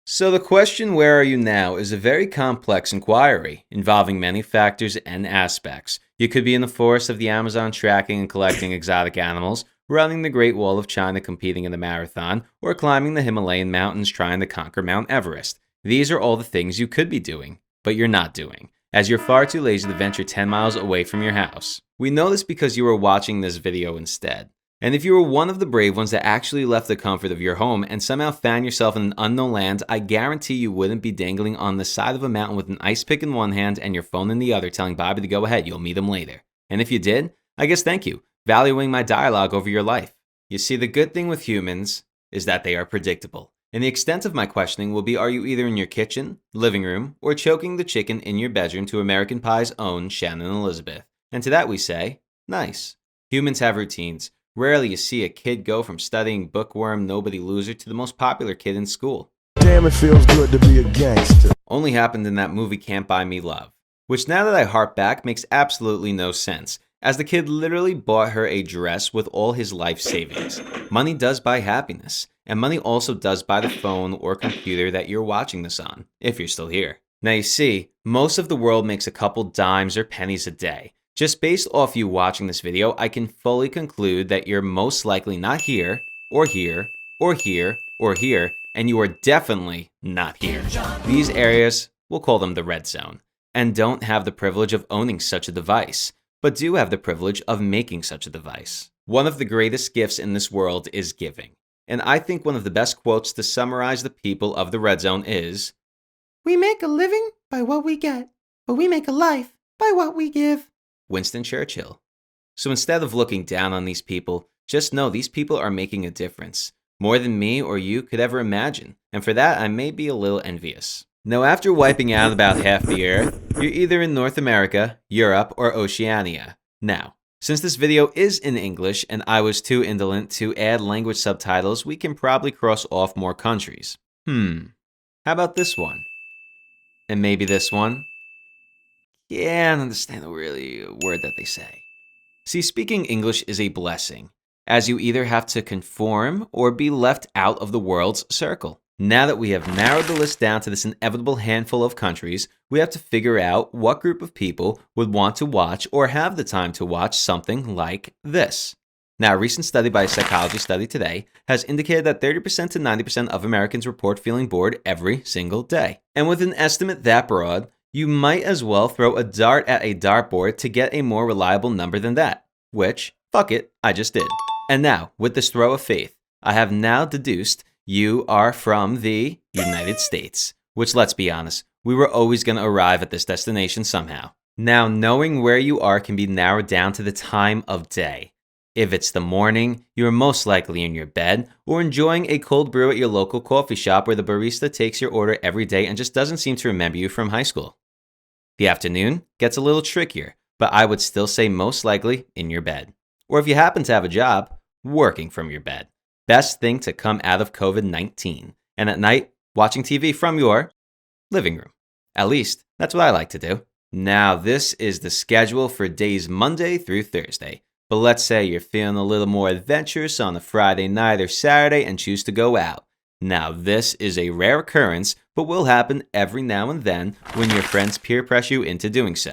So, the question, where are you now, is a very complex inquiry involving many factors and aspects. You could be in the forests of the Amazon tracking and collecting exotic animals, running the Great Wall of China competing in a marathon, or climbing the Himalayan mountains trying to conquer Mount Everest. These are all the things you could be doing, but you're not doing, as you're far too lazy to venture 10 miles away from your house. We know this because you are watching this video instead. And if you were one of the brave ones that actually left the comfort of your home and somehow found yourself in an unknown land, I guarantee you wouldn't be dangling on the side of a mountain with an ice pick in one hand and your phone in the other telling Bobby to go ahead, you'll meet him later. And if you did, I guess thank you, valuing my dialogue over your life. You see, the good thing with humans is that they are predictable. And the extent of my questioning will be, are you either in your kitchen, living room, or choking the chicken in your bedroom to American Pie's own Shannon Elizabeth? And to that we say, nice. Humans have routines. Rarely you see a kid go from studying bookworm nobody loser to the most popular kid in school. Damn, it feels good to be a gangster. Only happened in that movie Can't Buy Me Love, which now that I harp back makes absolutely no sense, as the kid literally bought her a dress with all his life savings. Money does buy happiness, and money also does buy the phone or computer that you're watching this on, if you're still here. Now you see, most of the world makes a couple dimes or pennies a day. Just based off you watching this video, I can fully conclude that you're most likely not here, or here, or here, or here, and you are definitely not here. These areas, we'll call them the red zone, and don't have the privilege of owning such a device, but do have the privilege of making such a device. One of the greatest gifts in this world is giving, and I think one of the best quotes to summarize the people of the red zone is, "We make a living by what we get, but we make a life by what we give." Winston Churchill. So instead of looking down on these people, just know these people are making a difference, more than me or you could ever imagine, and for that I may be a little envious. Now, after wiping out about half the earth, you're either in North America, Europe, or Oceania. Now, since this video is in English and I was too indolent to add language subtitles, we can probably cross off more countries. How about this one? And maybe this one? Yeah, I don't understand the really word that they say. See, speaking English is a blessing, as you either have to conform or be left out of the world's circle. Now that we have narrowed the list down to this inevitable handful of countries, we have to figure out what group of people would want to watch or have the time to watch something like this. Now, a recent study by Psychology Study Today has indicated that 30% to 90% of Americans report feeling bored every single day. And with an estimate that broad, you might as well throw a dart at a dartboard to get a more reliable number than that, which, fuck it, I just did. And now, with this throw of faith, I have now deduced you are from the United States, which, let's be honest, we were always going to arrive at this destination somehow. Now, knowing where you are can be narrowed down to the time of day. If it's the morning, you are most likely in your bed or enjoying a cold brew at your local coffee shop where the barista takes your order every day and just doesn't seem to remember you from high school. The afternoon gets a little trickier, but I would still say most likely in your bed. Or if you happen to have a job, working from your bed. Best thing to come out of COVID-19. And at night, watching TV from your living room. At least, that's what I like to do. Now, this is the schedule for days Monday through Thursday. But let's say you're feeling a little more adventurous on a Friday night or Saturday and choose to go out. Now, this is a rare occurrence, but will happen every now and then when your friends peer pressure you into doing so.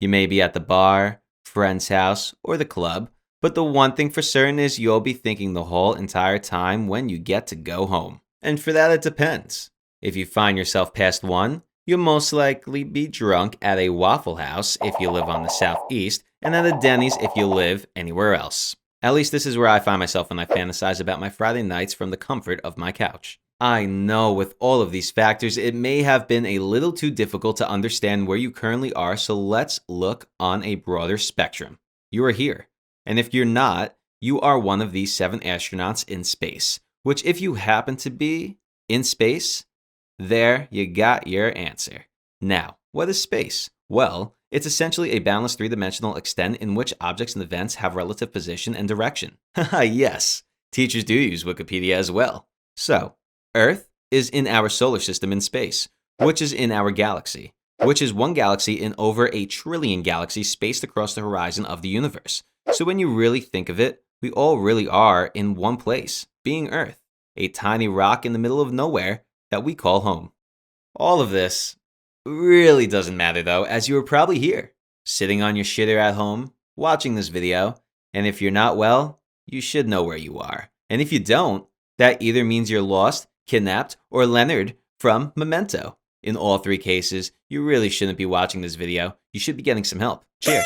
You may be at the bar, friend's house, or the club, but the one thing for certain is you'll be thinking the whole entire time when you get to go home. And for that, it depends. If you find yourself past 1, you'll most likely be drunk at a Waffle House if you live on the southeast, and at a Denny's if you live anywhere else. At least this is where I find myself when I fantasize about my Friday nights from the comfort of my couch. I know with all of these factors, it may have been a little too difficult to understand where you currently are, so let's look on a broader spectrum. You are here. And if you're not, you are one of these 7 astronauts in space, which if you happen to be in space, there you got your answer. Now, what is space? Well, it's essentially a boundless 3-dimensional extent in which objects and events have relative position and direction. Haha, yes, teachers do use Wikipedia as well. So, Earth is in our solar system in space, which is in our galaxy, which is one galaxy in over 1 trillion galaxies spaced across the horizon of the universe. So when you really think of it, we all really are in one place, being Earth, a tiny rock in the middle of nowhere that we call home. All of this really doesn't matter though, as you are probably here, sitting on your shitter at home, watching this video, and if you're not well, you should know where you are. And if you don't, that either means you're lost, kidnapped, or Leonard from Memento. In all three cases, you really shouldn't be watching this video. You should be getting some help. Cheers.